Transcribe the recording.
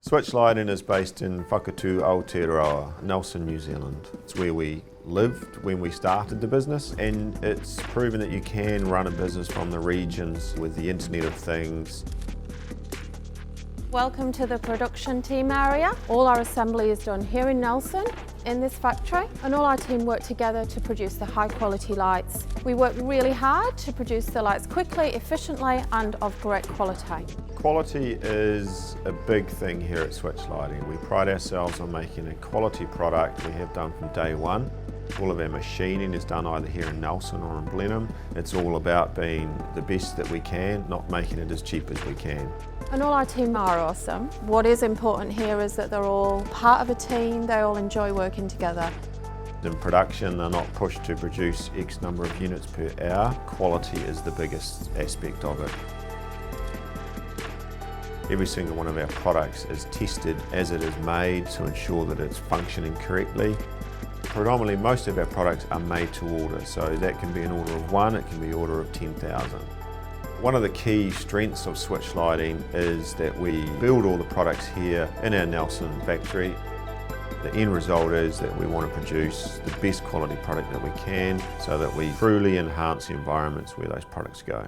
Switch Lighting is based in Whakatū, Aotearoa, Nelson, New Zealand. It's where we lived when we started the business, and it's proven that you can run a business from the regions with the Internet of Things. Welcome to the production team area. All our assembly is done here in Nelson, in this factory, and all our team work together to produce the high quality lights. We work really hard to produce the lights quickly, efficiently, and of great quality. Quality is a big thing here at Switch Lighting. We pride ourselves on making a quality product. We have done from day one. All of our machining is done either here in Nelson or in Blenheim. It's all about being the best that we can, not making it as cheap as we can. And all our team are awesome. What is important here is that they're all part of a team, they all enjoy working together. In production, they're not pushed to produce X number of units per hour. Quality is the biggest aspect of it. Every single one of our products is tested as it is made to ensure that it's functioning correctly. Predominantly, most of our products are made to order, so that can be an order of one, it can be an order of 10,000. One of the key strengths of Switch Lighting is that we build all the products here in our Nelson factory. The end result is that we want to produce the best quality product that we can so that we truly enhance the environments where those products go.